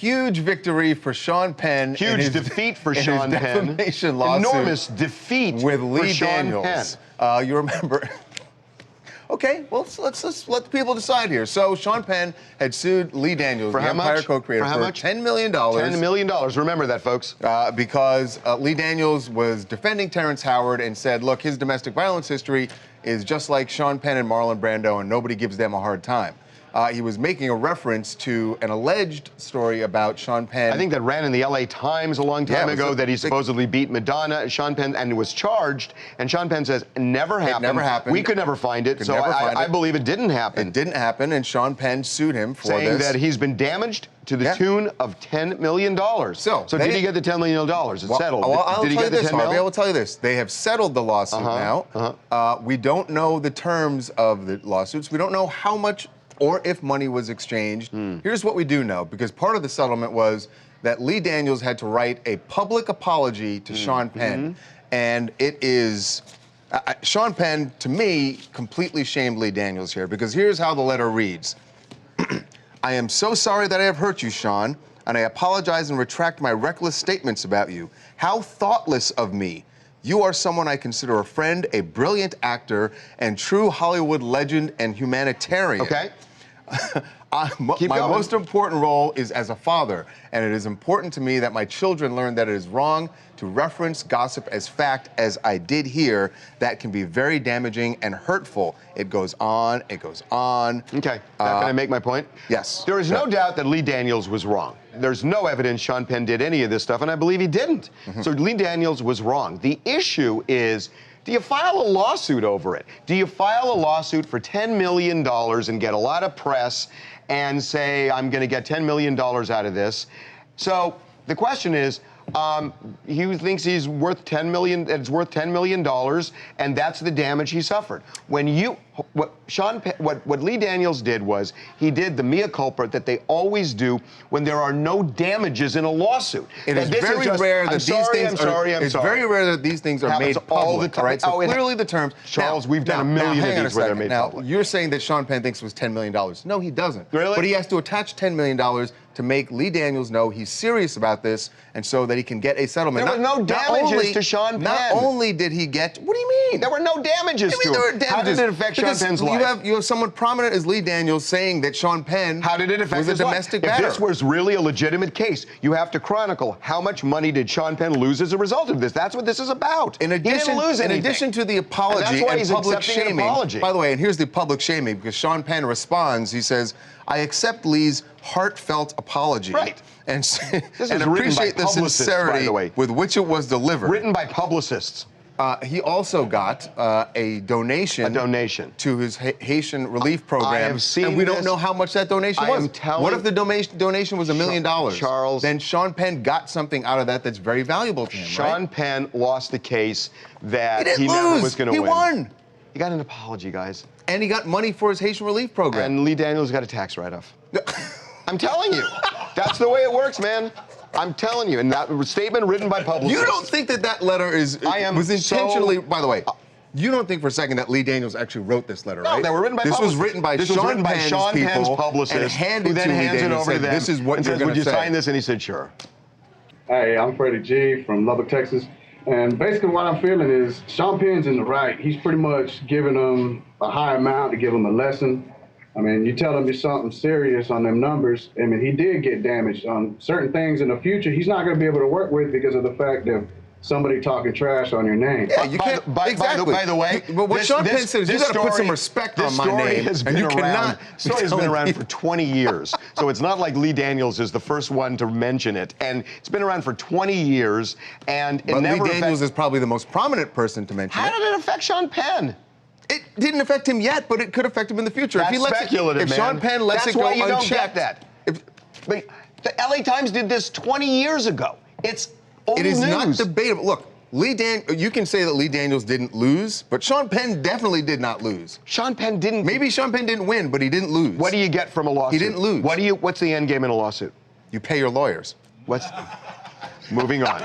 huge victory for Sean Penn. Huge defeat for Sean Penn. Defamation lawsuit. Enormous defeat with Lee for Daniels. Sean Penn. You remember? Okay, well, let's let the people decide here. So Sean Penn had sued Lee Daniels, the Empire co-creator, for $10 million. $10 million. Remember that, folks. Because Lee Daniels was defending Terrence Howard and said, look, his domestic violence history is just like Sean Penn and Marlon Brando, and nobody gives them a hard time. He was making a reference to an alleged story about Sean Penn. I think that ran in the LA Times a long time ago that he supposedly beat Madonna, Sean Penn, and was charged. And Sean Penn says, never happened. It never happened. We could never find it. So I believe it didn't happen. It didn't happen, and Sean Penn sued him for saying that he's been damaged to the tune of $10 million. So did he get the $10 million? It's settled. Well, did he get the 10 Harvey, I will tell you this. They have settled the lawsuit now. We don't know the terms of the lawsuits. We don't know how much or if money was exchanged. Here's what we do know, because part of the settlement was that Lee Daniels had to write a public apology to Sean Penn. And it is, Sean Penn, to me, completely shamed Lee Daniels here, because here's how the letter reads. I am so sorry that I have hurt you, Sean, and I apologize and retract my reckless statements about you. How thoughtless of me. You are someone I consider a friend, a brilliant actor, and true Hollywood legend and humanitarian. Okay. My most important role is as a father, and it is important to me that my children learn that it is wrong to reference gossip as fact, as I did here. That can be very damaging and hurtful. It goes on, it goes on. Okay, can I make my point? Yes. There is no doubt that Lee Daniels was wrong. There's no evidence Sean Penn did any of this stuff, and I believe he didn't. So Lee Daniels was wrong. The issue is, do you file a lawsuit over it? Do you file a lawsuit for $10 million and get a lot of press and say, I'm going to get $10 million out of this? So the question is, he thinks he's worth $10 million. It's worth $10 million, and that's the damage he suffered. When what Lee Daniels did was he did the mea culpa that they always do when there are no damages in a lawsuit. It is very rare that these things are. It's very rare that these things are made public. All the time. Right? So clearly the terms. Charles, we've done a million of these where they're made public. Now you're saying that Sean Penn thinks it was $10 million. No, he doesn't. Really? But he has to attach $10 million to make Lee Daniels know he's serious about this, and so that he can get a settlement. There were no damages to Sean Penn. Not only did he get, what do you mean? There were no damages to him. How did it affect Sean Penn's life? You have someone prominent as Lee Daniels saying that Sean Penn was a domestic batterer. If this was really a legitimate case, you have to chronicle how much money did Sean Penn lose as a result of this. That's what this is about. In addition to the apology and public shaming, by the way, and here's the public shaming, because Sean Penn responds, he says, I accept Lee's heartfelt apology. Right. And appreciate the sincerity with which it was delivered. Written by publicists. He also got a donation to his Haitian relief program. I have seen and we don't know how much that donation was. What if the donation was $1 million? Charles. Then Sean Penn got something out of that that's very valuable to him, Sean Penn lost the case that he never was going to win. He won. He got an apology, guys. And he got money for his Haitian relief program. And Lee Daniels got a tax write-off. I'm telling you. That's the way it works, man. I'm telling you. And that statement written by publicists. You don't think that that letter was intentionally, by the way, you don't think for a second that Lee Daniels actually wrote this letter, right? No, they were written by publicists. This was written by Sean Penn's publicist, who then hands it over to them. This is what you're going to say. Would you sign this? And he said, sure. Hey, I'm Freddie G from Lubbock, Texas. And basically what I'm feeling is Sean Penn's in the right. He's pretty much giving them a high amount to give them a lesson. I mean, you tell him you're something serious on them numbers. I mean, he did get damaged on certain things in the future. He's not going to be able to work with because of the fact that somebody talking trash on your name. Yeah, you can't. By the way, but what Sean Penn said is you got to put some respect on my name. And you cannot. This story has been around for 20 years. So it's not like Lee Daniels is the first one to mention it. And it's been around for 20 years. And Lee Daniels is probably the most prominent person to mention it. How did it affect Sean Penn? It didn't affect him yet, but it could affect him in the future. That's speculative, man. If Sean Penn lets it go unchecked. That's why you don't get that. The LA Times did this 20 years ago. It's old news. It is not debatable. Look, you can say that Lee Daniels didn't lose, but Sean Penn definitely did not lose. Sean Penn didn't. Maybe Sean Penn didn't win, but he didn't lose. What do you get from a lawsuit? He didn't lose. What's the end game in a lawsuit? You pay your lawyers. Moving on.